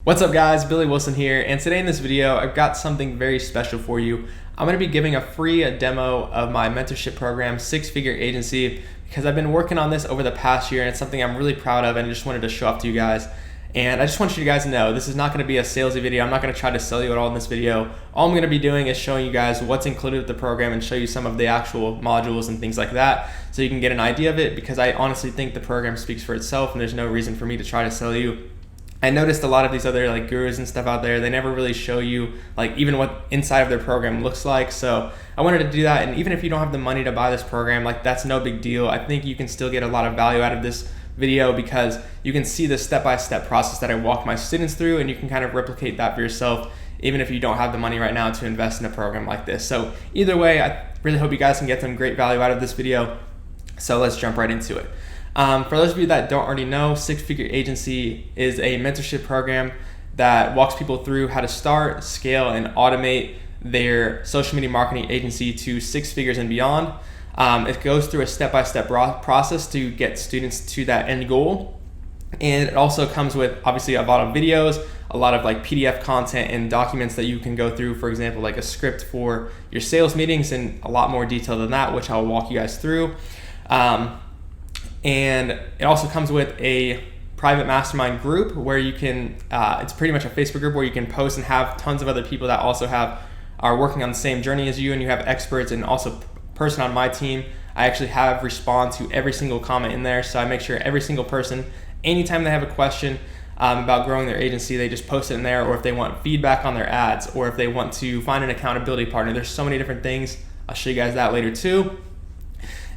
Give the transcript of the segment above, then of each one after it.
What's up guys, Billy Willson here, and today in this video I've got something very special for you. I'm going to be giving a free demo of my mentorship program, Six Figure Agency, because I've been working on this over the past year and it's something I'm really proud of and I just wanted to show off to you guys. And I just want you guys to know this is not going to be a salesy video. I'm not going to try to sell you at all in this video. All I'm going to be doing is showing you guys what's included with the program and show you some of the actual modules and things like that so you can get an idea of it, because I honestly think the program speaks for itself and there's no reason for me to try to sell you. I noticed a lot of these other gurus and stuff out there, they never really show you even what inside of their program looks like. So I wanted to do that, and even if you don't have the money to buy this program, that's no big deal. I think you can still get a lot of value out of this video because you can see the step-by-step process that I walk my students through, and you can kind of replicate that for yourself even if you don't have the money right now to invest in a program like this. So either way, I really hope you guys can get some great value out of this video. So let's jump right into it. For those of you that don't already know, Six Figure Agency is a mentorship program that walks people through how to start, scale, and automate their social media marketing agency to six figures and beyond. It goes through a step-by-step process to get students to that end goal. And it also comes with obviously a lot of videos, a lot of PDF content and documents that you can go through, for example, a script for your sales meetings and a lot more detail than that, which I'll walk you guys through. And it also comes with a private mastermind group where you can, it's pretty much a Facebook group where you can post and have tons of other people that also are working on the same journey as you, and you have experts and also person on my team. I actually have respond to every single comment in there. So I make sure every single person, anytime they have a question about growing their agency, they just post it in there, or if they want feedback on their ads, or if they want to find an accountability partner. There's so many different things. I'll show you guys that later too.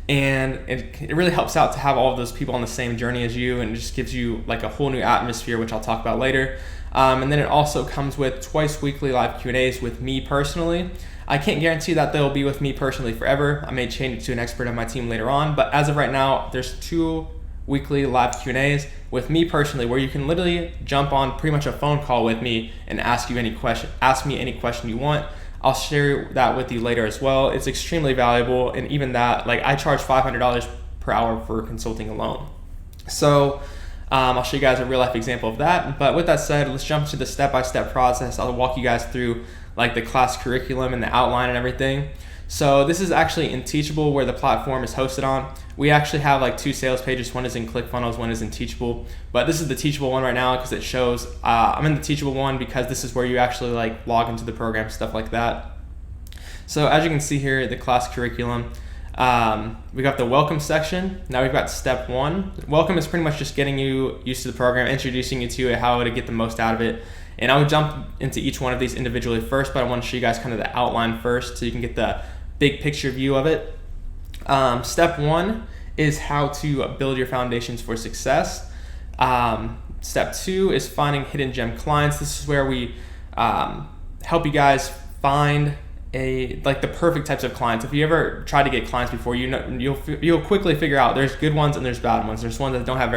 And it really helps out to have all of those people on the same journey as you, and it just gives you a whole new atmosphere, which I'll talk about later. And then it also comes with twice weekly live Q&As with me personally. I can't guarantee that they'll be with me personally forever. I may change it to an expert on my team later on, but as of right now, there's 2 weekly live Q&As with me personally, where you can literally jump on pretty much a phone call with me and ask me any question you want. I'll share that with you later as well. It's extremely valuable, and even that, I charge $500 per hour for consulting alone. So I'll show you guys a real life example of that. But with that said, let's jump to the step-by-step process. I'll walk you guys through the class curriculum and the outline and everything. So this is actually in Teachable, where the platform is hosted on. We actually have 2 sales pages. One is in ClickFunnels, one is in Teachable. But this is the Teachable one right now because it shows, I'm in the Teachable one because this is where you actually log into the program, stuff like that. So as you can see here, the class curriculum, we got the welcome section. Now we've got step 1. Welcome is pretty much just getting you used to the program, introducing you to it, how to get the most out of it. And I would jump into each one of these individually first, but I want to show you guys kind of the outline first so you can get the big picture view of it. Step 1 is how to build your foundations for success. Step 2 is finding hidden gem clients. This is where we help you guys find the perfect types of clients. If you ever try to get clients before, you'll quickly figure out there's good ones and there's bad ones. There's ones that don't have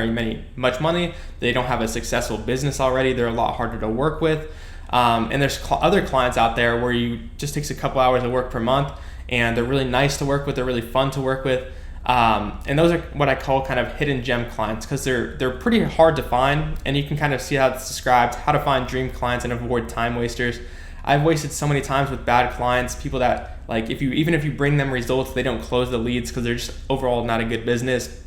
much money. They don't have a successful business already. They're a lot harder to work with. And there's other clients out there where you just takes a couple hours of work per month, and they're really nice to work with. They're really fun to work with. And those are what I call kind of hidden gem clients, because they're pretty hard to find, and you can kind of see how it's described, how to find dream clients and avoid time wasters. I've wasted so many times with bad clients, people that even if you bring them results, they don't close the leads because they're just overall not a good business,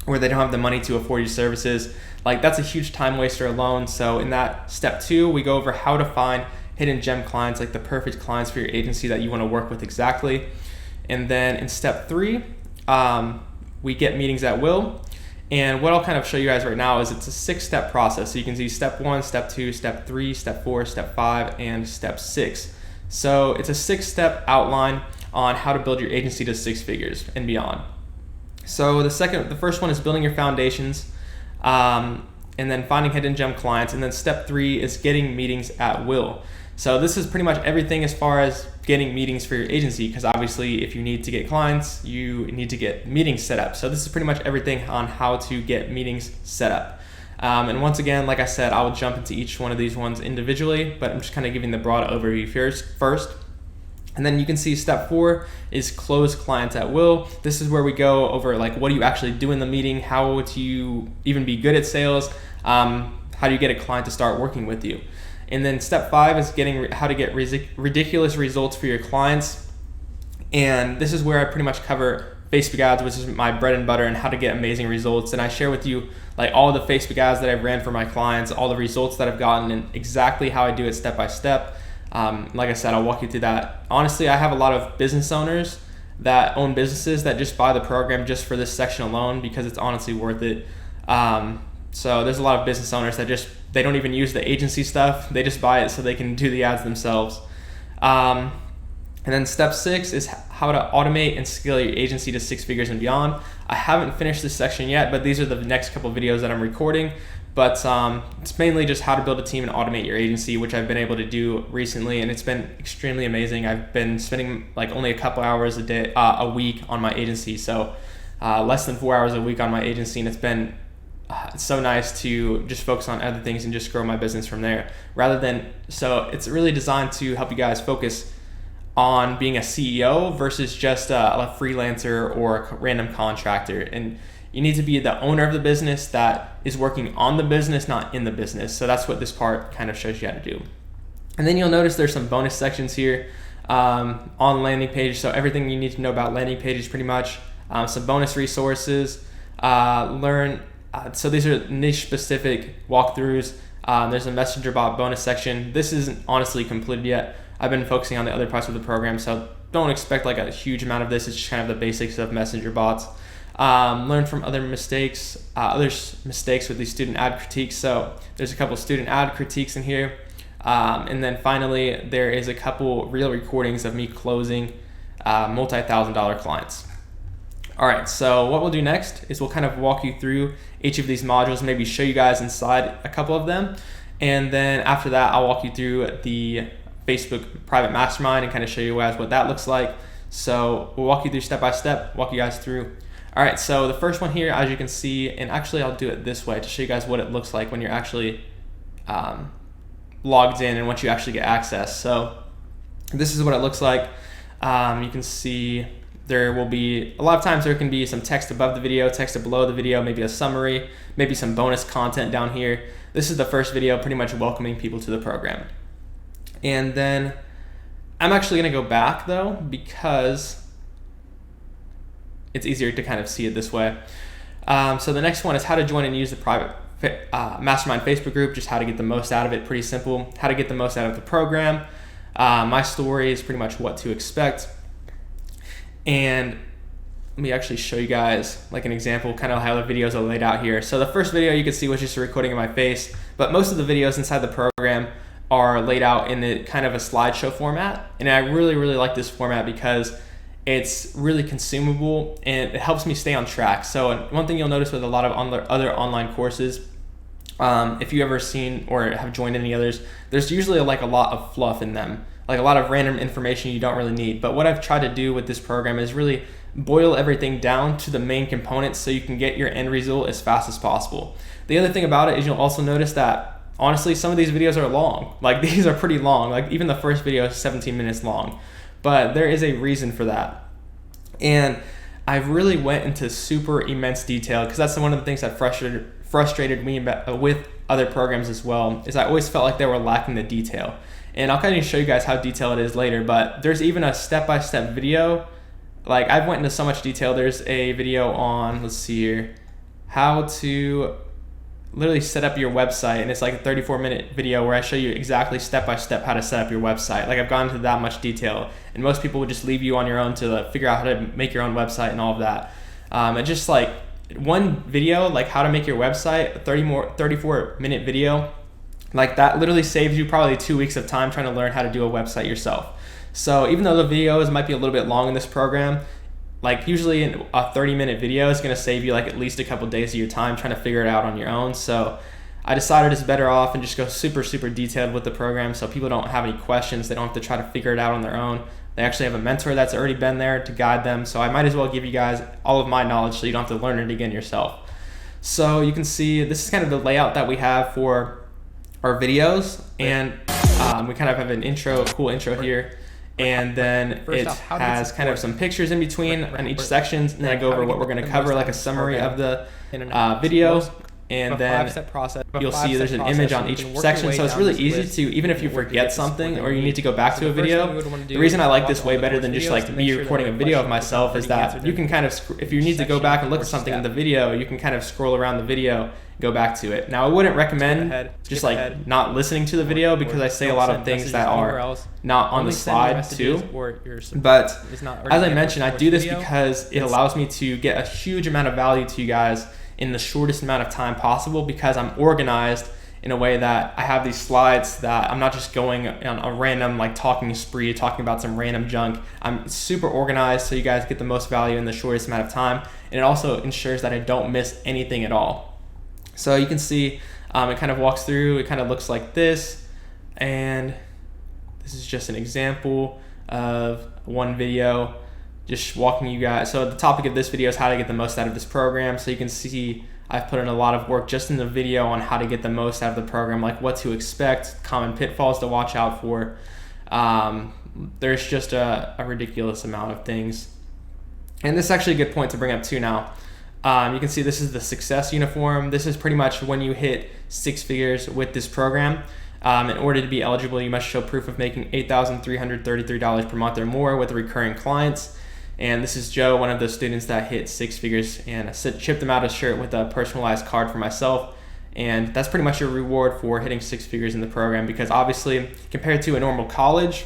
or they don't have the money to afford your services. That's a huge time waster alone. So in that step 2, we go over how to find hidden gem clients, the perfect clients for your agency that you want to work with exactly. And then in step 3, we get meetings at will. And what I'll kind of show you guys right now is it's a 6-step process. So you can see step 1, step 2, step 3, step 4, step 5, and step 6. So it's a 6-step outline on how to build your agency to 6 figures and beyond. So the first one is building your foundations, and then finding hidden gem clients. And then step 3 is getting meetings at will. So this is pretty much everything as far as getting meetings for your agency, because obviously if you need to get clients, you need to get meetings set up. So this is pretty much everything on how to get meetings set up. And once again, like I said, I will jump into each one of these ones individually, but I'm just kind of giving the broad overview first. And then you can see step 4 is close clients at will. This is where we go over what do you actually do in the meeting, how would you even be good at sales, how do you get a client to start working with you? And then step 5 is how to get ridiculous results for your clients. And this is where I pretty much cover Facebook ads, which is my bread and butter, and how to get amazing results. And I share with you like all the Facebook ads that I've ran for my clients, all the results that I've gotten, and exactly how I do it step by step. Like I said, I'll walk you through that. Honestly, I have a lot of business owners that own businesses that just buy the program just for this section alone because it's honestly worth it. So there's a lot of business owners that they don't even use the agency stuff. They just buy it so they can do the ads themselves. And then step 6 is how to automate and scale your agency to 6 figures and beyond. I haven't finished this section yet, but these are the next couple videos that I'm recording. But it's mainly just how to build a team and automate your agency, which I've been able to do recently, and it's been extremely amazing. I've been spending like only a couple hours a week on my agency, so less than 4 hours a week on my agency, and it's so nice to just focus on other things and just grow my business from there. So it's really designed to help you guys focus on being a CEO versus just a freelancer or a random contractor. And you need to be the owner of the business that is working on the business, not in the business. So that's what this part kind of shows you how to do. And then you'll notice there's some bonus sections here on landing page. So everything you need to know about landing pages pretty much. Some bonus resources, so these are niche specific walkthroughs. There's a messenger bot bonus section. This isn't honestly completed yet. I've been focusing on the other parts of the program, so don't expect like a huge amount of this. It's just kind of the basics of messenger bots. Learn from other mistakes with these student ad critiques. So there's a couple student ad critiques in here. And then finally, there is a couple real recordings of me closing multi-$1,000 clients. All right, so what we'll do next is we'll kind of walk you through each of these modules, maybe show you guys inside a couple of them. And then after that, I'll walk you through the Facebook private mastermind and kind of show you guys what that looks like. So we'll walk you through step by step, walk you guys through. All right, so the first one here, as you can see, and actually I'll do it this way to show you guys what it looks like when you're actually logged in and once you actually get access. So this is what it looks like. You can see there will be, a lot of times there can be some text above the video, text below the video, maybe a summary, maybe some bonus content down here. This is the first video pretty much welcoming people to the program. And then I'm actually gonna go back though, because it's easier to kind of see it this way. So the next one is how to join and use the private Mastermind Facebook group, just how to get the most out of it. Pretty simple, how to get the most out of the program. My story is pretty much what to expect. And let me actually show you guys like an example, kind of how the videos are laid out here. So the first video you can see was just a recording of my face, but most of the videos inside the program are laid out in a kind of a slideshow format. And I really, really like this format because it's really consumable and it helps me stay on track. So one thing you'll notice with a lot of other online courses, if you ever seen or have joined any others, there's usually like a lot of fluff in them, like a lot of random information you don't really need. But what I've tried to do with this program is really boil everything down to the main components so you can get your end result as fast as possible. The other thing about it is you'll also notice that honestly, some of these videos are long. Like these are pretty long. Like even the first video is 17 minutes long, but there is a reason for that. And I really went into super immense detail because that's one of the things that frustrated me with other programs as well, is I always felt like they were lacking the detail. And I'll kind of show you guys how detailed it is later, but there's even a step-by-step video. Like I've went into so much detail. There's a video on, let's see here, how to literally set up your website, and it's like a 34-minute video where I show you exactly step-by-step how to set up your website. Like I've gone into that much detail, and most people would just leave you on your own to figure out how to make your own website and all of that. And just like one video, like how to make your website, a 34-minute video, like that literally saves you probably 2 weeks of time trying to learn how to do a website yourself. So even though the videos might be a little bit long in this program, like usually a 30-minute video is going to save you like at least a couple days of your time trying to figure it out on your own. So I decided it's better off and just go super, super detailed with the program so people don't have any questions. They don't have to try to figure it out on their own. They actually have a mentor that's already been there to guide them. So I might as well give you guys all of my knowledge so you don't have to learn it again yourself. So you can see this is kind of the layout that we have for our videos. And we kind of have an intro, cool intro here. And then it has kind of some pictures in between on each section, and then I go over what we're going to cover, like a summary of the video. and then you'll see there's an image on each section. So it's really easy to, even if you forget something or you need to go back to a video, the reason I like this way better than just like me recording a video of myself is that you can kind of, if you need to go back and look at something in the video, you can kind of scroll around the video, go back to it. Now I wouldn't recommend just like not listening to the video, because I say a lot of things that are not on the slide too. But as I mentioned, I do this because it allows me to get a huge amount of value to you guys in the shortest amount of time possible, because I'm organized in a way that I have these slides that I'm not just going on a random like talking spree, talking about some random junk. I'm super organized so you guys get the most value in the shortest amount of time. And it also ensures that I don't miss anything at all. So you can see it kind of walks through, it kind of looks like this. And this is just an example of one video just walking you guys. So the topic of this video is how to get the most out of this program. So you can see I've put in a lot of work just in the video on how to get the most out of the program, like what to expect, common pitfalls to watch out for. There's just a ridiculous amount of things. And this is actually a good point to bring up too now. You can see this is the success uniform. This is pretty much when you hit 6 figures with this program. In order to be eligible, you must show proof of making $8,333 per month or more with recurring clients. And this is Joe, one of those students that hit 6 figures, and I shipped them out a shirt with a personalized card for myself. And that's pretty much your reward for hitting 6 figures in the program, because obviously compared to a normal college,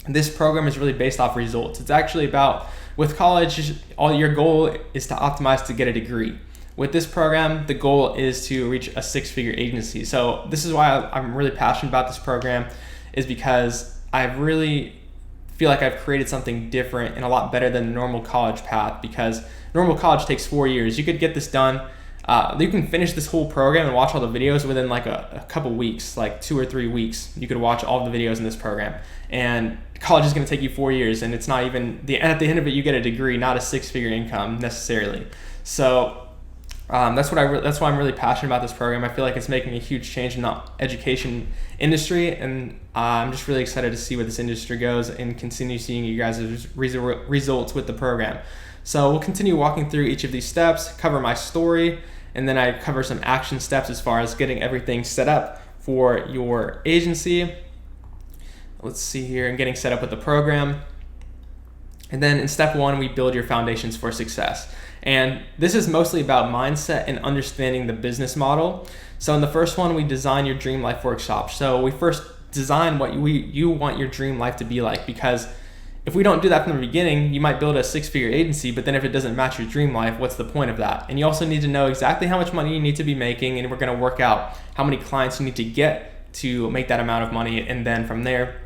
this program is really based off results. It's actually about, with college, all your goal is to optimize to get a degree. With this program, the goal is to reach a 6-figure agency. So this is why I'm really passionate about this program, is because I really feel like I've created something different and a lot better than the normal college path, because normal college takes 4 years. You could get this done. You can finish this whole program and watch all the videos within like a couple weeks, like 2 or 3 weeks. You could watch all the videos in this program. And college is going to take you 4 years, and it's not even at the end of it, you get a degree, not a 6-figure income necessarily. So that's why I'm really passionate about this program. I feel like it's making a huge change in the education industry, and I'm just really excited to see where this industry goes and continue seeing you guys' results with the program. So we'll continue walking through each of these steps, cover my story, and then I cover some action steps as far as getting everything set up for your agency. Let's see here, and getting set up with the program. And then in step 1, we build your foundations for success. And this is mostly about mindset and understanding the business model. So in the first one, we design your dream life workshop. So we first design what you want your dream life to be like, because if we don't do that from the beginning, you might build a 6-figure agency, but then if it doesn't match your dream life, what's the point of that? And you also need to know exactly how much money you need to be making, and we're going to work out how many clients you need to get to make that amount of money, and then from there,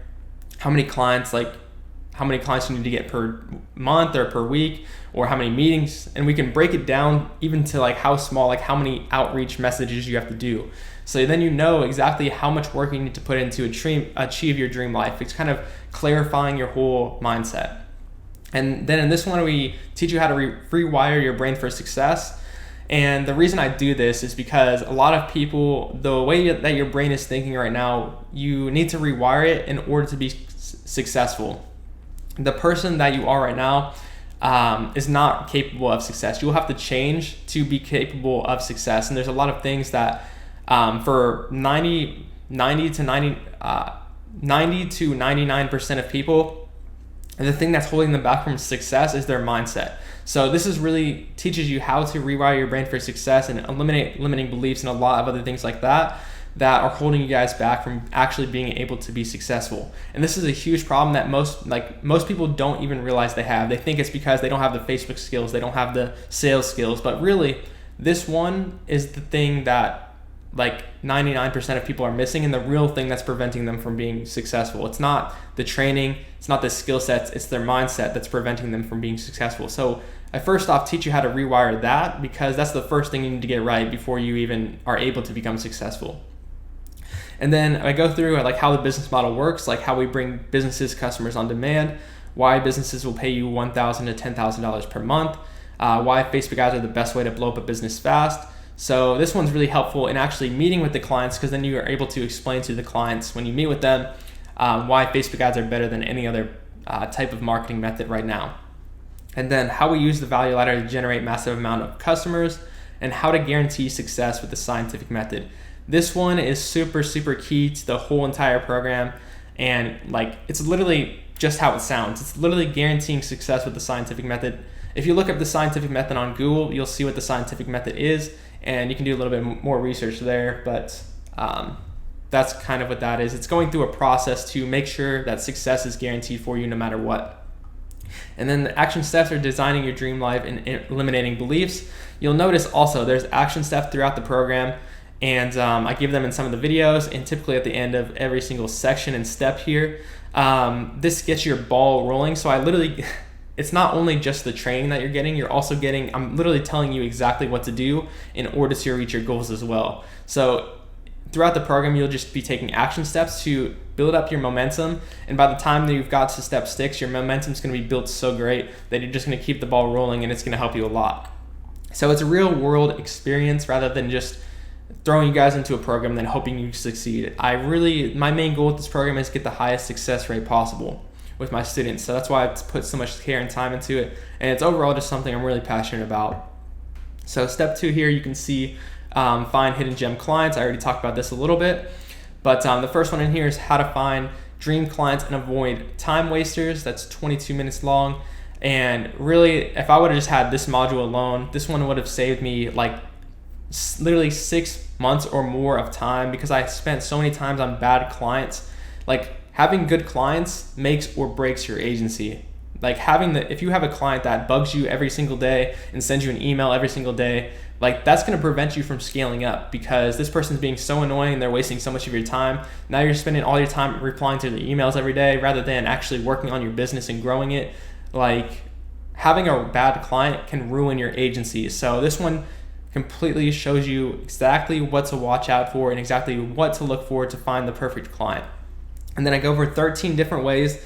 how many clients you need to get per month or per week, or how many meetings. And we can break it down even to like how small, like how many outreach messages you have to do. So then you know exactly how much work you need to put into achieve your dream life. It's kind of clarifying your whole mindset. And then in this one, we teach you how to rewire your brain for success. And the reason I do this is because a lot of people, the way that your brain is thinking right now, you need to rewire it in order to be successful. The person that you are right now is not capable of success. You'll have to change to be capable of success. And there's a lot of things that for 90 to 99% of people, the thing that's holding them back from success is their mindset. So this is really teaches you how to rewire your brain for success and eliminate limiting beliefs and a lot of other things like that are holding you guys back from actually being able to be successful. And this is a huge problem that most people don't even realize they have. They think it's because they don't have the Facebook skills, they don't have the sales skills, but really this one is the thing that like 99% of people are missing, and the real thing that's preventing them from being successful. It's not the training, it's not the skill sets, it's their mindset that's preventing them from being successful. So I first off teach you how to rewire that, because that's the first thing you need to get right before you even are able to become successful. And then I go through like how the business model works, like how we bring businesses customers on demand, why businesses will pay you $1,000 to $10,000 per month, why Facebook ads are the best way to blow up a business fast. So this one's really helpful in actually meeting with the clients, because then you are able to explain to the clients when you meet with them why Facebook ads are better than any other type of marketing method right now. And then how we use the value ladder to generate massive amount of customers, and how to guarantee success with the scientific method. This one is super, super key to the whole entire program. And like, it's literally just how it sounds. It's literally guaranteeing success with the scientific method. If you look up the scientific method on Google, you'll see what the scientific method is, and you can do a little bit more research there, but that's kind of what that is. It's going through a process to make sure that success is guaranteed for you no matter what. And then the action steps are designing your dream life and eliminating beliefs. You'll notice also there's action steps throughout the program, and I give them in some of the videos, and typically at the end of every single section and step here. This gets your ball rolling. So I literally, it's not only just the training that you're getting, you're also getting, I'm literally telling you exactly what to do in order to reach your goals as well. So throughout the program, you'll just be taking action steps to build up your momentum. And by the time that you've got to step 6, your momentum is going to be built so great that you're just going to keep the ball rolling, and it's going to help you a lot. So it's a real world experience rather than just throwing you guys into a program and then hoping you succeed. My main goal with this program is to get the highest success rate possible with my students. So that's why I put so much care and time into it. And it's overall just something I'm really passionate about. So step 2 here, you can see find hidden gem clients. I already talked about this a little bit, but the first one in here is how to find dream clients and avoid time wasters. That's 22 minutes long. And really, if I would have just had this module alone, this one would have saved me like literally 6 months or more of time, because I spent so many times on bad clients. Like, having good clients makes or breaks your agency. Like, if you have a client that bugs you every single day and sends you an email every single day, like, that's going to prevent you from scaling up, because this person's being so annoying and they're wasting so much of your time. Now you're spending all your time replying to the emails every day rather than actually working on your business and growing it. Like, having a bad client can ruin your agency. So this one completely shows you exactly what to watch out for and exactly what to look for to find the perfect client. And then I go over 13 different ways,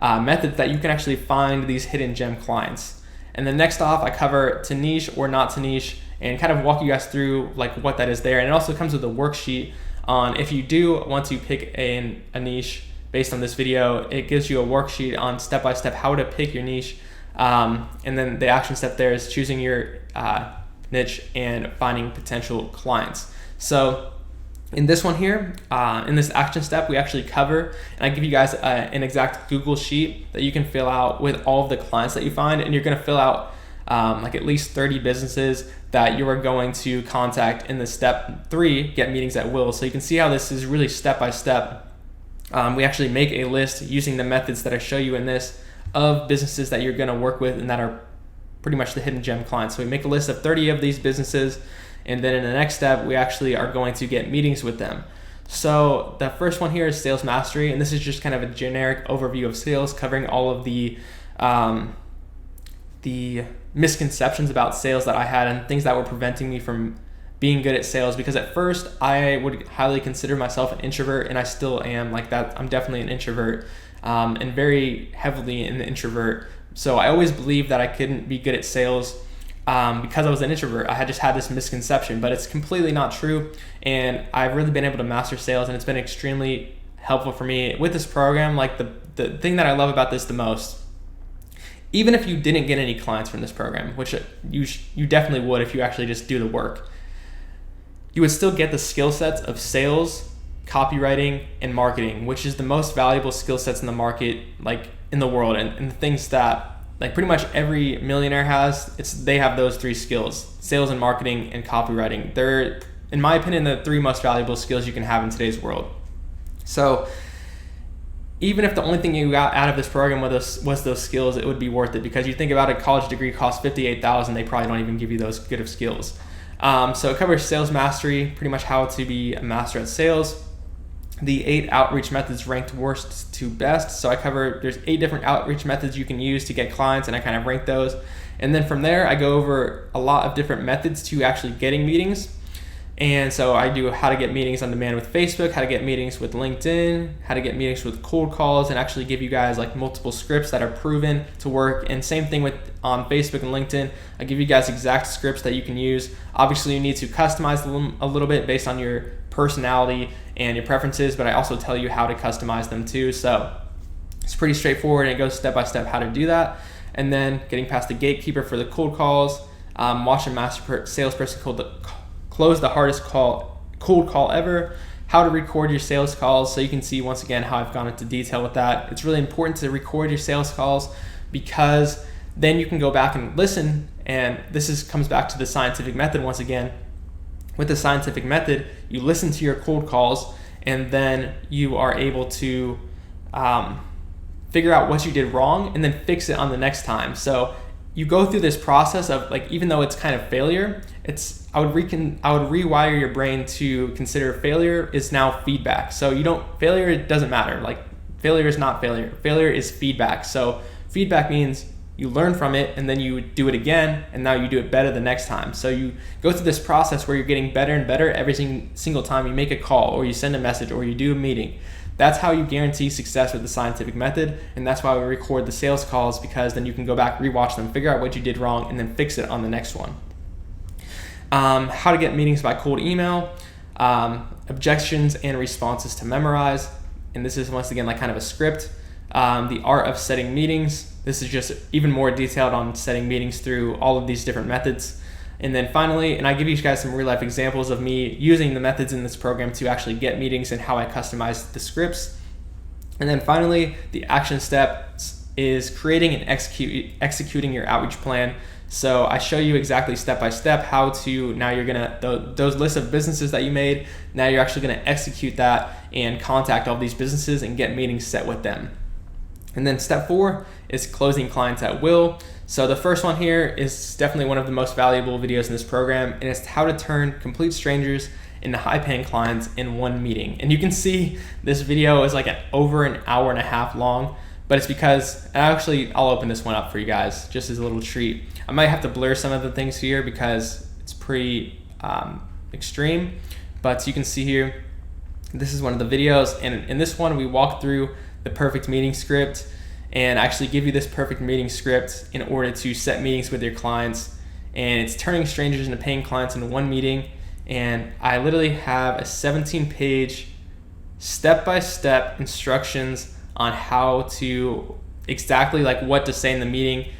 methods that you can actually find these hidden gem clients. And then next off, I cover to niche or not to niche, and kind of walk you guys through like what that is there. And it also comes with a worksheet on, if you do want to pick a niche based on this video, it gives you a worksheet on step-by-step how to pick your niche. And then the action step there is choosing your niche and finding potential clients. So in this one here, in this action step, we actually cover, and I give you guys an exact Google sheet that you can fill out with all of the clients that you find, and you're going to fill out like at least 30 businesses that you are going to contact in the step 3, get meetings at will. So you can see how this is really step by step. We actually make a list using the methods that I show you in this of businesses that you're going to work with and that are pretty much the hidden gem clients. So we make a list of 30 of these businesses, and then in the next step, we actually are going to get meetings with them. So the first one here is sales mastery, and this is just kind of a generic overview of sales, covering all of the misconceptions about sales that I had and things that were preventing me from being good at sales. Because at first, I would highly consider myself an introvert, and I still am like that. I'm definitely an introvert, and very heavily an introvert. So I always believed that I couldn't be good at sales because I was an introvert. I had just had this misconception, but it's completely not true. And I've really been able to master sales, and it's been extremely helpful for me with this program. Like the thing that I love about this the most, even if you didn't get any clients from this program, which you definitely would if you actually just do the work, you would still get the skill sets of sales, copywriting, and marketing, which is the most valuable skill sets in the market, like in the world, and the things that like pretty much every millionaire has. They have those 3 skills: sales and marketing and copywriting. They're, in my opinion, the 3 most valuable skills you can have in today's world. So even if the only thing you got out of this program was those skills, it would be worth it, because you think about it, a college degree costs $58,000. They probably don't even give you those good of skills. So it covers sales mastery, pretty much how to be a master at sales. The 8 outreach methods ranked worst to best. So I cover, there's 8 different outreach methods you can use to get clients, and I kind of rank those. And then from there, I go over a lot of different methods to actually getting meetings. And so I do how to get meetings on demand with Facebook, how to get meetings with LinkedIn, how to get meetings with cold calls, and actually give you guys like multiple scripts that are proven to work. And same thing with on Facebook and LinkedIn. I give you guys exact scripts that you can use. Obviously, you need to customize them a little bit based on your personality and your preferences, but I also tell you how to customize them too. So it's pretty straightforward, and it goes step by step how to do that. And then getting past the gatekeeper for the cold calls, watch a master salesperson close the hardest cold call ever, how to record your sales calls. So you can see once again how I've gone into detail with that. It's really important to record your sales calls because then you can go back and listen. And comes back to the scientific method once again. With the scientific method, you listen to your cold calls and then you are able to figure out what you did wrong and then fix it on the next time. So you go through this process of like, even though it's kind of failure, I would rewire your brain to consider failure is now feedback. So failure, it doesn't matter. Like failure is not failure. Failure is feedback. So feedback means you learn from it and then you do it again and now you do it better the next time. So you go through this process where you're getting better and better every single time you make a call or you send a message or you do a meeting. That's how you guarantee success with the scientific method, and that's why we record the sales calls, because then you can go back, rewatch them, figure out what you did wrong, and then fix it on the next one. How to get meetings by cold email, objections and responses to memorize, and this is once again like kind of a script. The art of setting meetings. This is just even more detailed on setting meetings through all of these different methods. And then finally, and I give you guys some real life examples of me using the methods in this program to actually get meetings and how I customize the scripts. And then finally, the action steps is creating and executing your outreach plan. So I show you exactly step by step how to, now you're gonna, those lists of businesses that you made, now you're actually gonna execute that and contact all these businesses and get meetings set with them. And then step 4 is closing clients at will. So the first one here is definitely one of the most valuable videos in this program, and it's how to turn complete strangers into high-paying clients in one meeting. And you can see this video is like over an hour and a half long, but it's because, I'll open this one up for you guys just as a little treat. I might have to blur some of the things here because it's pretty extreme, but you can see here, this is one of the videos, and in this one we walk through the perfect meeting script and actually give you this perfect meeting script in order to set meetings with your clients. And it's turning strangers into paying clients in one meeting. And I literally have a 17-page step-by-step instructions on how to exactly like what to say in the meeting.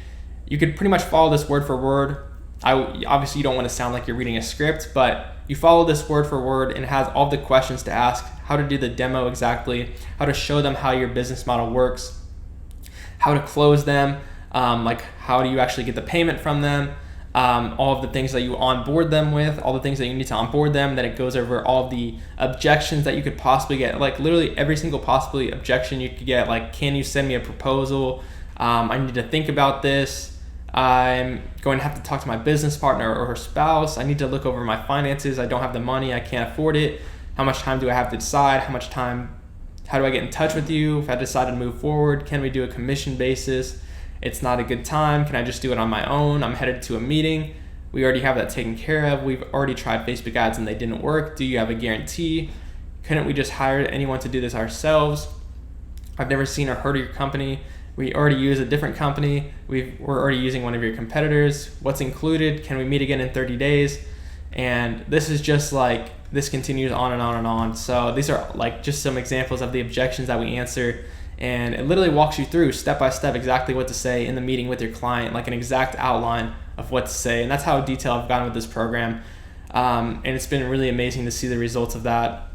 You could pretty much follow this word for word. Obviously you don't want to sound like you're reading a script, but you follow this word for word and it has all the questions to ask, how to do the demo exactly, how to show them how your business model works, how to close them, like how do you actually get the payment from them, all of the things that you onboard them with, all the things that you need to onboard them, that it goes over all of the objections that you could possibly get, like literally every single possibly objection you could get, like can you send me a proposal, I need to think about this, I'm going to have to talk to my business partner or her spouse, I need to look over my finances, I don't have the money, I can't afford it, how much time do I have to decide, how do I get in touch with you if I decide to move forward, can we do a commission basis, it's not a good time, can I just do it on my own, I'm headed to a meeting, we already have that taken care of, we've already tried Facebook ads and they didn't work, do you have a guarantee, couldn't we just hire anyone to do this ourselves, I've never seen or heard of your company, we already use a different company, we're already using one of your competitors, what's included, can we meet again in 30 days, and this is just like, this continues on and on and on. So these are like just some examples of the objections that we answer, and it literally walks you through step by step exactly what to say in the meeting with your client, like an exact outline of what to say. And that's how detailed I've gotten with this program, and it's been really amazing to see the results of that.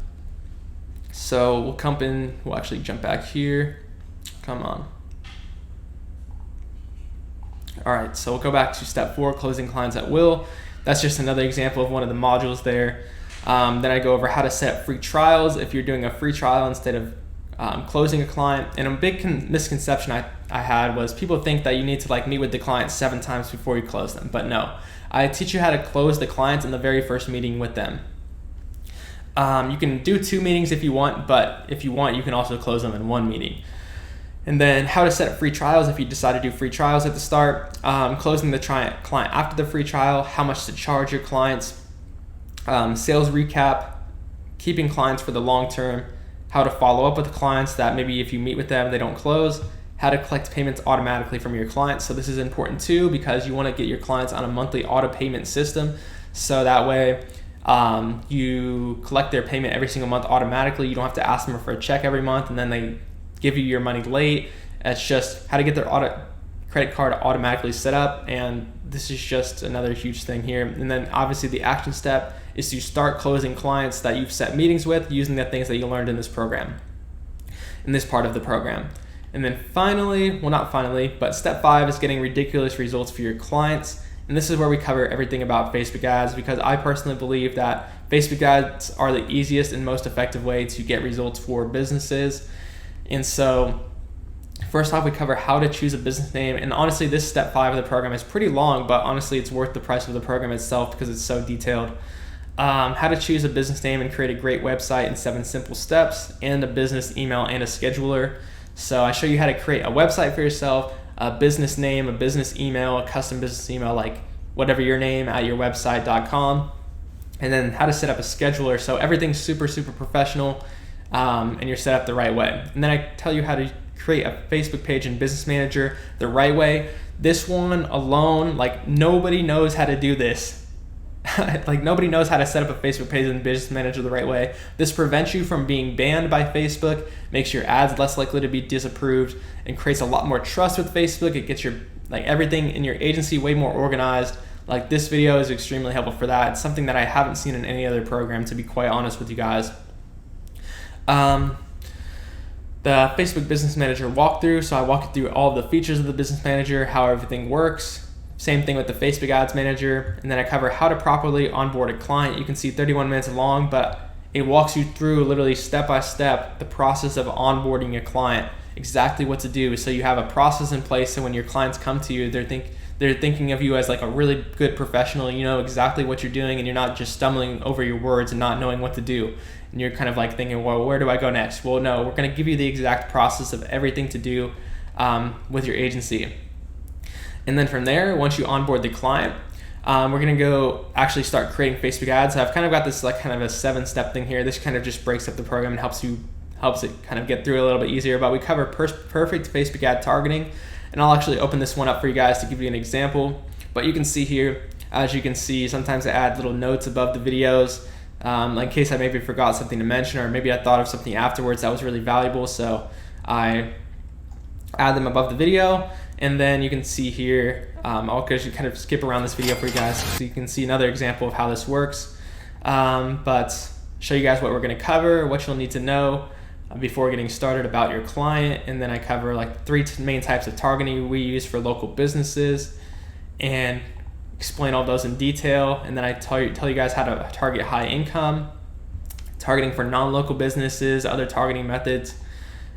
So we'll actually jump back here, come on. All right, so we'll go back to step 4, closing clients at will. That's just another example of one of the modules there. Then I go over how to set up free trials if you're doing a free trial instead of closing a client. And a big misconception I had was people think that you need to like meet with the client 7 times before you close them. But no, I teach you how to close the clients in the very first meeting with them. You can do 2 meetings if you want, but if you want, you can also close them in 1 meeting. And then how to set up free trials if you decide to do free trials at the start, closing the client after the free trial, how much to charge your clients, sales recap, keeping clients for the long term, how to follow up with the clients that maybe if you meet with them, they don't close, how to collect payments automatically from your clients. So this is important too, because you want to get your clients on a monthly auto payment system. So that way you collect their payment every single month automatically. You don't have to ask them for a check every month and then they give you your money late. It's just how to get their credit card automatically set up, and this is just another huge thing here. And then obviously the action step is to start closing clients that you've set meetings with using the things that you learned in this program, in this part of the program. And then finally, well, not finally, but step 5 is getting ridiculous results for your clients. And this is where we cover everything about Facebook ads, because I personally believe that Facebook ads are the easiest and most effective way to get results for businesses. And so first off, we cover how to choose a business name. And honestly, this step 5 of the program is pretty long, but honestly, it's worth the price of the program itself because it's so detailed. How to choose a business name and create a great website in 7 simple steps, and a business email and a scheduler. So I show you how to create a website for yourself, a business name, a business email, a custom business email, like whatever your name at yourwebsite.com, and then how to set up a scheduler. So everything's super professional, and you're set up the right way. And then I tell you how to create a Facebook page in Business Manager the right way. This one alone, like nobody knows how to do this. Like nobody knows how to set up a Facebook page in Business Manager the right way. This prevents you from being banned by Facebook, makes your ads less likely to be disapproved, and creates a lot more trust with Facebook. It gets your everything in your agency way more organized. Like this video is extremely helpful for that. It's something that I haven't seen in any other program, to be quite honest with you guys. The Facebook Business Manager walkthrough. So I walk you through all of the features of the Business Manager, how everything works. Same thing with the Facebook Ads Manager. And then I cover how to properly onboard a client. You can see 31 minutes long, but it walks you through literally step by step the process of onboarding a client, exactly what to do. So you have a process in place, so when your clients come to you, they're thinking of you as like a really good professional. You know exactly what you're doing, and you're not just stumbling over your words and not knowing what to do. And you're kind of like thinking, well, where do I go next? Well, no, we're going to give you the exact process of everything to do with your agency. And then from there, once you onboard the client, we're going to go actually start creating Facebook ads. So I've kind of got this like kind of a 7-step thing here. This kind of just breaks up the program and helps it kind of get through a little bit easier. But we cover perfect Facebook ad targeting, and I'll actually open this one up for you guys to give you an example. But you can see here, as you can see, sometimes I add little notes above the videos, in case I maybe forgot something to mention, or maybe I thought of something afterwards that was really valuable. So I add them above the video. And then you can see here, I'll just kind of skip around this video for you guys so you can see another example of how this works. But show you guys what we're going to cover, what you'll need to know before getting started about your client. And then I cover like 3 main types of targeting we use for local businesses, and explain all those in detail. And then I tell you guys how to target high income, targeting for non-local businesses, other targeting methods.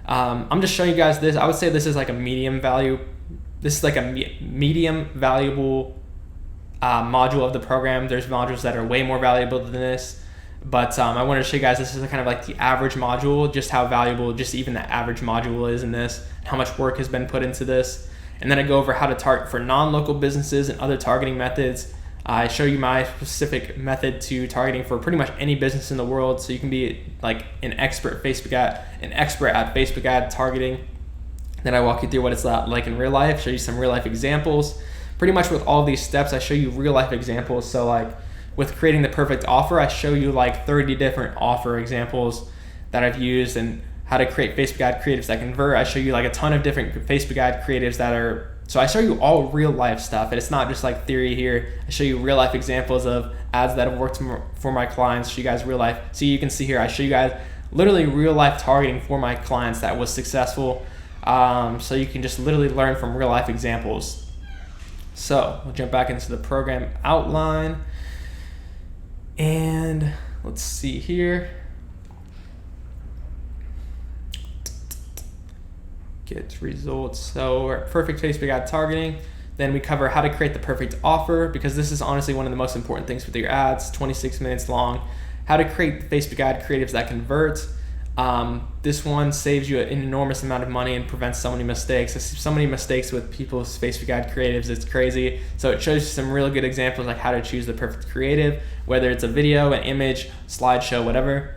I'm just showing you guys this. I would say this is like a medium value. This is like a medium valuable module of the program. There's modules that are way more valuable than this, but I wanted to show you guys this is kind of like the average module, just how valuable just even the average module is in this, how much work has been put into this. And then I go over how to target for non-local businesses and other targeting methods. I show you my specific method to targeting for pretty much any business in the world, so you can be like an expert at Facebook ad targeting. Then I walk you through what it's like in real life, show you some real life examples. Pretty much with all these steps, I show you real life examples. So like with creating the perfect offer, I show you like 30 different offer examples that I've used, and how to create Facebook ad creatives that convert. I show you like a ton of different Facebook ad creatives that are, so I show you all real life stuff, and it's not just like theory here. I show you real life examples of ads that have worked for my clients, show you guys real life. So you can see here, I show you guys literally real life targeting for my clients that was successful. So you can just literally learn from real life examples. So we'll jump back into the program outline, and let's see here. Get results. So we're at perfect Facebook ad targeting. Then we cover how to create the perfect offer, because this is honestly one of the most important things with your ads. 26 minutes long. How to create Facebook ad creatives that convert. This one saves you an enormous amount of money and prevents so many mistakes. I see so many mistakes with people's Facebook ad creatives, it's crazy. So it shows you some really good examples like how to choose the perfect creative, whether it's a video, an image, slideshow, whatever.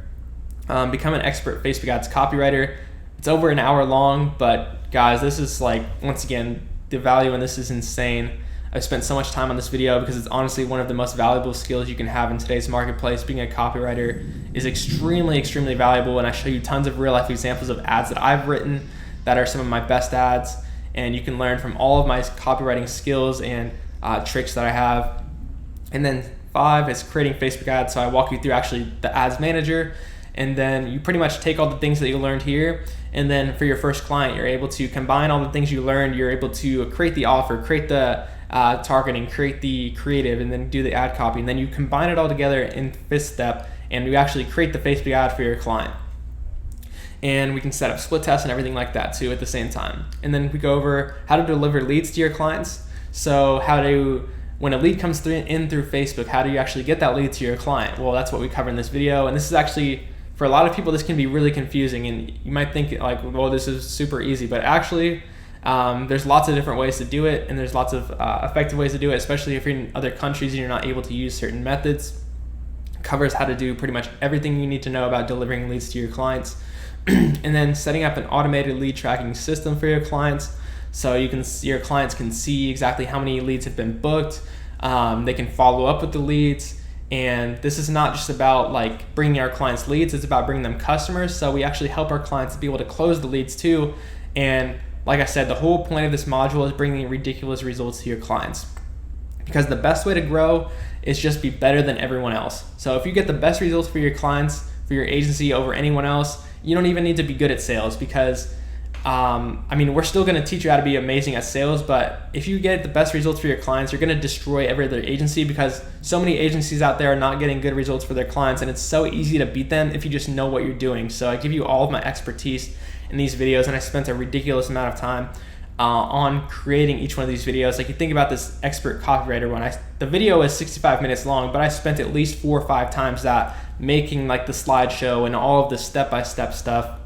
Become an expert Facebook ads copywriter. It's over an hour long, but guys, this is like, once again, the value in this is insane. I've spent so much time on this video because it's honestly one of the most valuable skills you can have in today's marketplace. Being a copywriter is extremely valuable, and I show you tons of real life examples of ads that I've written that are some of my best ads. and you can learn from all of my copywriting skills and tricks that I have. And then 5 is creating Facebook ads. So I walk you through actually the ads manager, and then you pretty much take all the things that you learned here, and then for your first client, you're able to combine all the things you learned. You're able to create the offer, create the targeting, create the creative, and then do the ad copy, and then you combine it all together in 5th step, and you actually create the Facebook ad for your client. And we can set up split tests and everything like that too at the same time. And then we go over how to deliver leads to your clients. So when a lead comes in through Facebook, how do you actually get that lead to your client? Well, that's what we cover in this video. And this is actually, for a lot of people, this can be really confusing, and you might think like, well, this is super easy, but actually there's lots of different ways to do it, and there's lots of effective ways to do it, especially if you're in other countries and you're not able to use certain methods. It covers how to do pretty much everything you need to know about delivering leads to your clients. And then setting up an automated lead tracking system for your clients, so your clients can see exactly how many leads have been booked. They can follow up with the leads, and this is not just about like bringing our clients leads, it's about bringing them customers. So we actually help our clients to be able to close the leads too. And like I said, the whole point of this module is bringing ridiculous results to your clients, because the best way to grow is just be better than everyone else. So if you get the best results for your clients, for your agency over anyone else, you don't even need to be good at sales, because we're still going to teach you how to be amazing at sales, but if you get the best results for your clients, you're going to destroy every other agency, because so many agencies out there are not getting good results for their clients, and it's so easy to beat them if you just know what you're doing. So I give you all of my expertise in these videos, and I spent a ridiculous amount of time on creating each one of these videos. Like, you think about this expert copywriter one, the video is 65 minutes long, but I spent at least 4 or 5 times that making like the slideshow and all of the step-by-step stuff.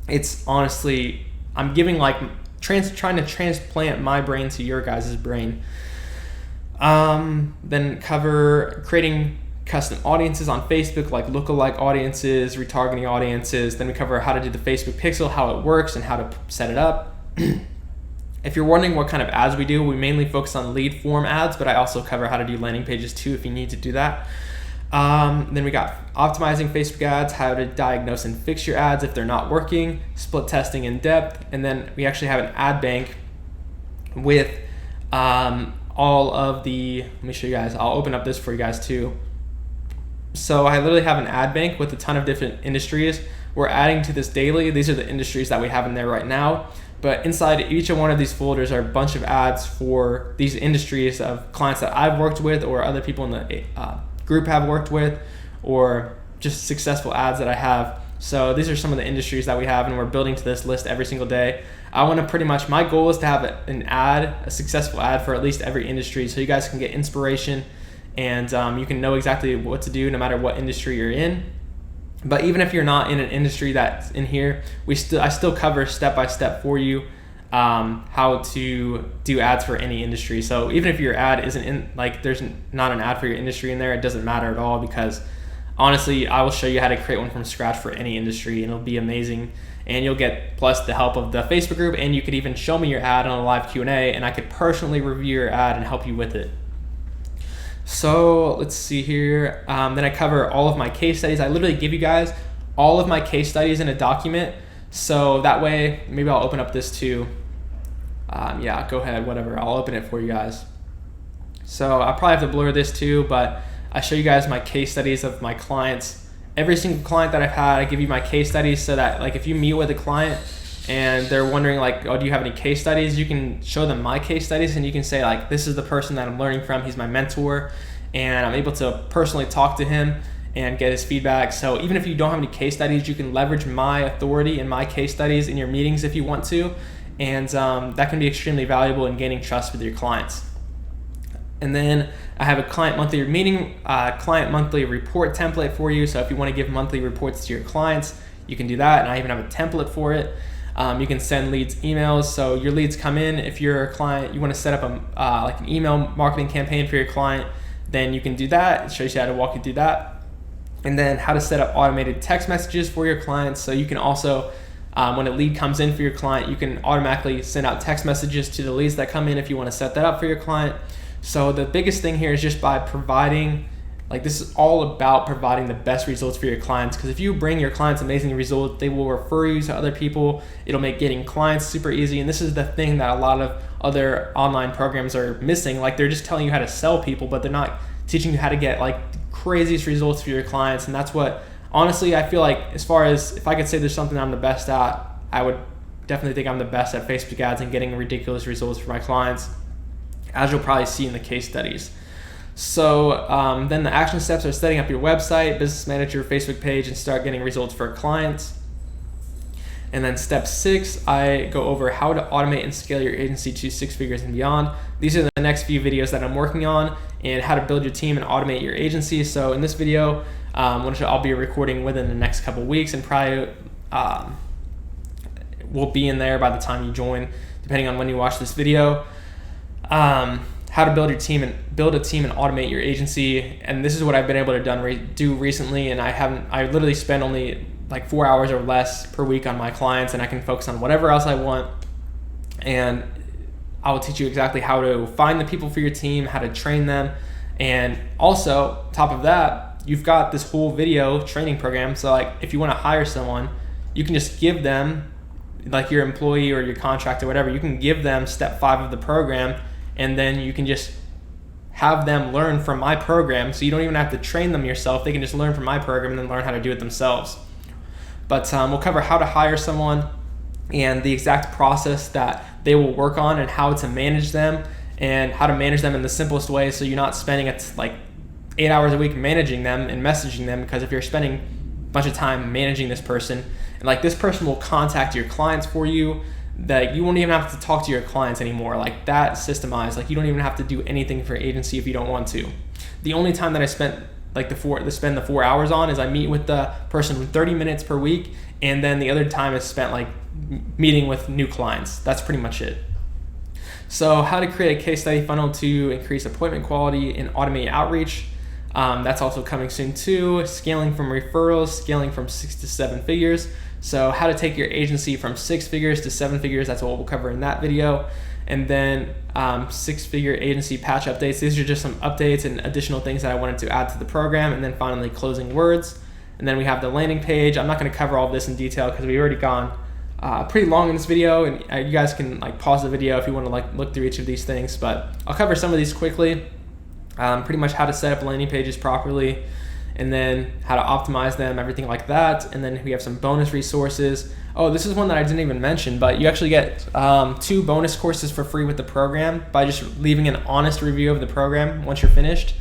It's honestly, I'm giving like trying to transplant my brain to your guys' brain. Then cover creating custom audiences on Facebook, like lookalike audiences, retargeting audiences. Then we cover how to do the Facebook pixel, how it works, and how to set it up. If you're wondering what kind of ads we do, we mainly focus on lead form ads, but I also cover how to do landing pages too if you need to do that. Then we got optimizing Facebook ads, how to diagnose and fix your ads if they're not working, split testing in depth, and then we actually have an ad bank with all of the, let me show you guys, I'll open up this for you guys too. So I literally have an ad bank with a ton of different industries. We're adding to this daily. These are the industries that we have in there right now. But inside each one of these folders are a bunch of ads for these industries of clients that I've worked with, or other people in the group have worked with, or just successful ads that I have. So these are some of the industries that we have, and we're building to this list every single day. I want to pretty much, my goal is to have a successful ad for at least every industry, so you guys can get inspiration, and you can know exactly what to do no matter what industry you're in. But even if you're not in an industry that's in here, I still cover step by step for you how to do ads for any industry. So even if your ad isn't in, like, there's not an ad for your industry in there, it doesn't matter at all, because honestly, I will show you how to create one from scratch for any industry, and it'll be amazing. And you'll get plus the help of the Facebook group, and you could even show me your ad on a live Q&A, and I could personally review your ad and help you with it. So let's see here. Then I cover all of my case studies. I literally give you guys all of my case studies in a document. So that way, maybe I'll open up this too. Yeah, go ahead, whatever. I'll open it for you guys. So I'll probably have to blur this too, but I show you guys my case studies of my clients. Every single client that I've had, I give you my case studies, so that like if you meet with a client and they're wondering like, oh, do you have any case studies? You can show them my case studies, and you can say like, this is the person that I'm learning from. He's my mentor, and I'm able to personally talk to him and get his feedback. So even if you don't have any case studies, you can leverage my authority and my case studies in your meetings if you want to, and that can be extremely valuable in gaining trust with your clients. And then I have a client monthly report template for you. So if you want to give monthly reports to your clients, you can do that, and I even have a template for it. You can send leads emails. So your leads come in. If you're a client, you want to set up like an email marketing campaign for your client, then you can do that. It shows you how to walk you through that. And then how to set up automated text messages for your clients. So you can also, when a lead comes in for your client, you can automatically send out text messages to the leads that come in if you want to set that up for your client. So the biggest thing here is just by providing Like, this is all about providing the best results for your clients, because if you bring your clients amazing results, they will refer you to other people. It'll make getting clients super easy. And this is the thing that a lot of other online programs are missing. Like, they're just telling you how to sell people, but they're not teaching you how to get like craziest results for your clients. And that's what, honestly, I feel like, as far as if I could say there's something I'm the best at, I would definitely think I'm the best at Facebook ads and getting ridiculous results for my clients, as you'll probably see in the case studies. So then the action steps are setting up your website, business manager, Facebook page, and start getting results for clients. And then step 6, I go over how to automate and scale your agency to 6 figures and beyond. These are the next few videos that I'm working on, and how to build your team and automate your agency. So in this video, which I'll be recording within the next couple weeks, and probably will be in there by the time you join, depending on when you watch this video. How to build a team and automate your agency. And this is what I've been able to do recently. And I literally spend only like 4 hours or less per week on my clients, and I can focus on whatever else I want. And I will teach you exactly how to find the people for your team, how to train them. And also, top of that, you've got this whole video training program. So like, if you want to hire someone, you can just give them, like your employee or your contractor, whatever, you can give them step 5 of the program, and then you can just have them learn from my program. So you don't even have to train them yourself. They can just learn from my program and then learn how to do it themselves. But we'll cover how to hire someone and the exact process that they will work on, and how to manage them, and how to manage them in the simplest way, so you're not spending like 8 hours a week managing them and messaging them. Because if you're spending a bunch of time managing this person, and like, this person will contact your clients for you, that you won't even have to talk to your clients anymore. Like, that systemized, like, you don't even have to do anything for agency if you don't want to. The only time that I spent like spend the 4 hours on is I meet with the person 30 minutes per week, and then the other time is spent like meeting with new clients. That's pretty much it. So how to create a case study funnel to increase appointment quality and automate outreach. That's also coming soon too. Scaling from referrals, scaling from 6 to 7 figures. So how to take your agency from 6 figures to 7 figures, that's what we'll cover in that video. And then 6-figure agency patch updates. These are just some updates and additional things that I wanted to add to the program. And then finally, closing words. And then we have the landing page. I'm not going to cover all of this in detail because we've already gone pretty long in this video, and you guys can like pause the video if you want to like look through each of these things, but I'll cover some of these quickly. Pretty much how to set up landing pages properly, and then how to optimize them, everything like that. And then we have some bonus resources. Oh, this is one that I didn't even mention, but you actually get 2 bonus courses for free with the program by just leaving an honest review of the program once you're finished.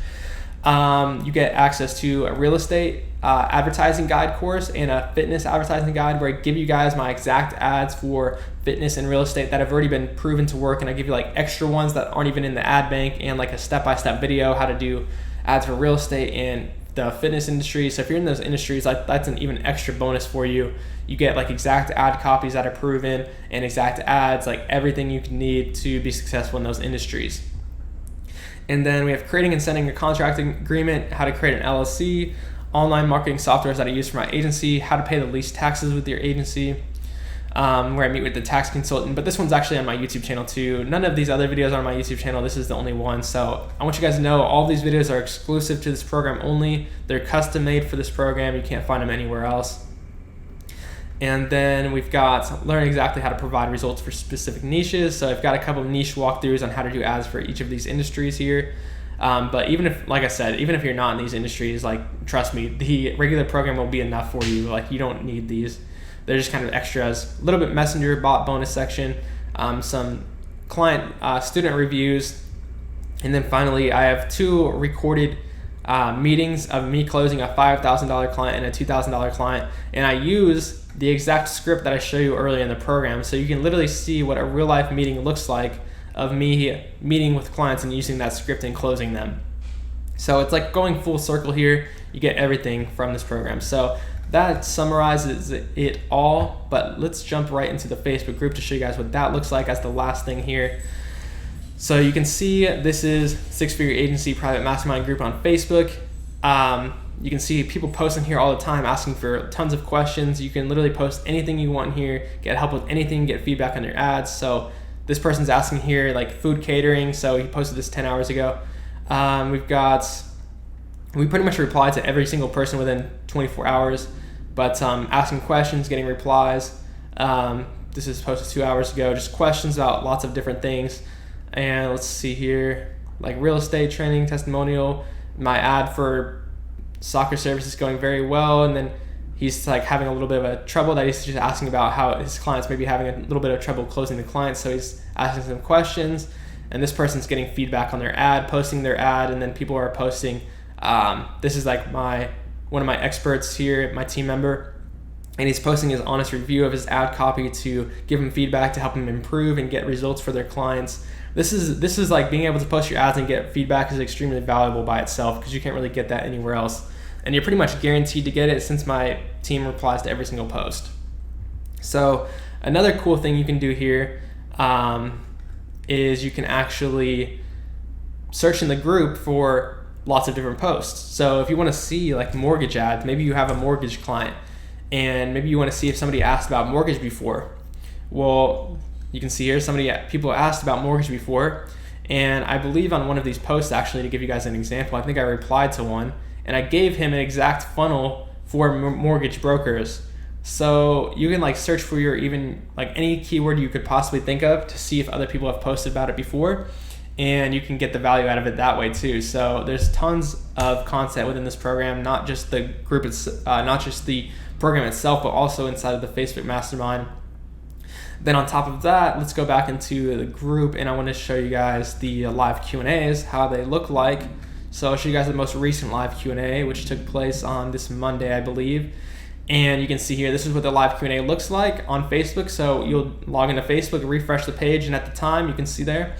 You get access to a real estate advertising guide course and a fitness advertising guide, where I give you guys my exact ads for fitness and real estate that have already been proven to work, and I give you like extra ones that aren't even in the ad bank, and like a step-by-step video how to do ads for real estate and the fitness industry. So if you're in those industries, like, that's an even extra bonus for you. You get like exact ad copies that are proven and exact ads, like everything you can need to be successful in those industries. And then we have creating and sending a contracting agreement, how to create an LLC, online marketing softwares that I use for my agency, how to pay the least taxes with your agency, where I meet with the tax consultant. But this one's actually on my YouTube channel too. None of these other videos are on my YouTube channel. This is the only one. So I want you guys to know all these videos are exclusive to this program only. They're custom made for this program. You can't find them anywhere else. And then we've got learn exactly how to provide results for specific niches. So I've got a couple of niche walkthroughs on how to do ads for each of these industries here. But even if, like I said, even if you're not in these industries, like, trust me, the regular program will be enough for you. Like, you don't need these. They're just kind of extras. A little bit messenger bot bonus section, some client student reviews, and then finally I have 2 recorded meetings of me closing a $5,000 client and a $2,000 client, and I use the exact script that I showed you earlier in the program, so you can literally see what a real life meeting looks like of me meeting with clients and using that script and closing them. So it's like going full circle here. You get everything from this program. So that summarizes it all, but let's jump right into the Facebook group to show you guys what that looks like as the last thing here. So you can see this is 6-figure agency private mastermind group on Facebook. You can see people posting here all the time, asking for tons of questions. You can literally post anything you want here, get help with anything, get feedback on your ads. So this person's asking here like food catering, so he posted this 10 hours ago. We've got We pretty much reply to every single person within 24 hours, but asking questions, getting replies. This is posted 2 hours ago, just questions about lots of different things. And let's see here, like real estate training, testimonial, my ad for soccer services going very well, and then he's like having a little bit of a trouble that he's just asking about how his clients may be having a little bit of trouble closing the clients, so he's asking some questions, and this person's getting feedback on their ad, posting their ad, and then people are posting. This is like one of my experts here, my team member, and he's posting his honest review of his ad copy to give him feedback to help him improve and get results for their clients. This is like being able to post your ads and get feedback is extremely valuable by itself, because you can't really get that anywhere else. And you're pretty much guaranteed to get it since my team replies to every single post. So another cool thing you can do here is you can actually search in the group for lots of different posts. So if you want to see like mortgage ads, maybe you have a mortgage client and maybe you want to see if somebody asked about mortgage before. Well, you can see here people asked about mortgage before, and I believe on one of these posts, actually, to give you guys an example, I think I replied to one and I gave him an exact funnel for mortgage brokers. So you can like search for your even like any keyword you could possibly think of to see if other people have posted about it before, and you can get the value out of it that way too. So there's tons of content within this program, not just the group, not just the program itself, but also inside of the Facebook Mastermind. Then on top of that, let's go back into the group, and I want to show you guys the live Q&As, how they look like. So I'll show you guys the most recent live Q&A, which took place on this Monday, I believe. And you can see here, this is what the live Q&A looks like on Facebook. So you'll log into Facebook, refresh the page, and at the time, you can see there,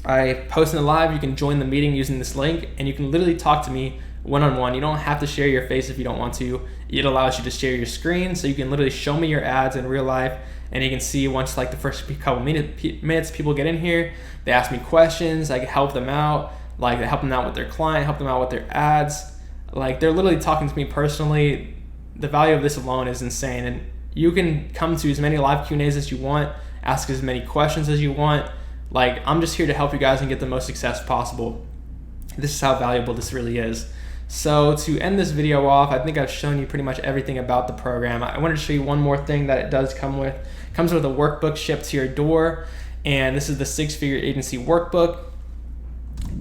I post in the live, you can join the meeting using this link, and you can literally talk to me one-on-one. You don't have to share your face if you don't want to. It allows you to share your screen, so you can literally show me your ads in real life, and you can see once like the first couple minutes people get in here, they ask me questions, I can help them out, like help them out with their client, help them out with their ads. Like they're literally talking to me personally. The value of this alone is insane, and you can come to as many live Q&As as you want, ask as many questions as you want. Like I'm just here to help you guys and get the most success possible. This is how valuable this really is. So to end this video off, I think I've shown you pretty much everything about the program. I wanted to show you one more thing that it does come with. It comes with a workbook shipped to your door, and this is the 6-Figure Agency workbook.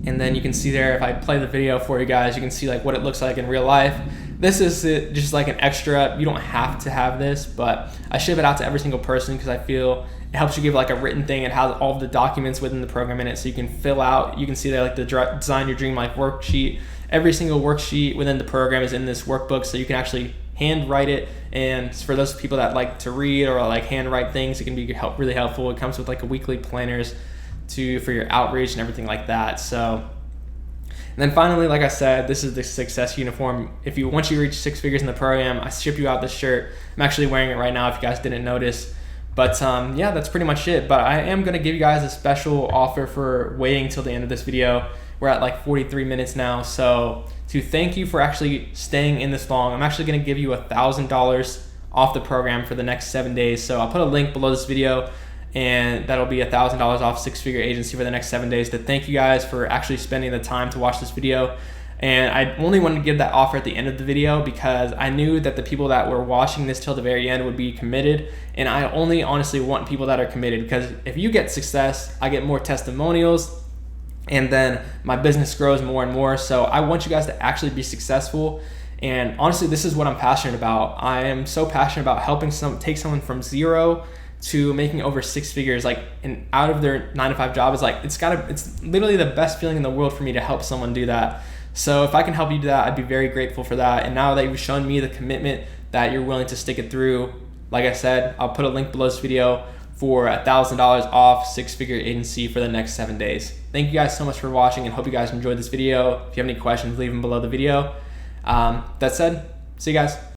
And then you can see there, if I play the video for you guys, you can see like what it looks like in real life. This is just like an extra. You don't have to have this, but I ship it out to every single person because I feel it helps you give like a written thing. It has all of the documents within the program in it, so you can fill out. You can see there like the Design Your Dream Life worksheet. Every single worksheet within the program is in this workbook, so you can actually handwrite it. And for those people that like to read or like handwrite things, it can be really helpful. It comes with like a weekly planners for your outreach and everything like that. So, and then finally, like I said, this is the success uniform. Once you reach 6 figures in the program, I ship you out this shirt. I'm actually wearing it right now if you guys didn't notice. But yeah, that's pretty much it. But I am going to give you guys a special offer for waiting till the end of this video. We're at like 43 minutes now. So to thank you for actually staying in this long, I'm actually going to give you $1,000 off the program for the next 7 days. So I'll put a link below this video, and that'll be $1,000 off 6-Figure Agency for the next 7 days to thank you guys for actually spending the time to watch this video. And I only wanted to give that offer at the end of the video because I knew that the people that were watching this till the very end would be committed. And I only honestly want people that are committed, because if you get success, I get more testimonials, and then my business grows more and more. So I want you guys to actually be successful. And honestly, this is what I'm passionate about. I am so passionate about helping take someone from zero to making over 6 figures, like, and out of their 9-to-5 job. Is like, it's literally the best feeling in the world for me to help someone do that. So if I can help you do that, I'd be very grateful for that. And now that you've shown me the commitment that you're willing to stick it through, like I said, I'll put a link below this video for $1,000 off 6-Figure Agency for the next 7 days. Thank you guys so much for watching, and hope you guys enjoyed this video. If you have any questions, leave them below the video. That said, see you guys.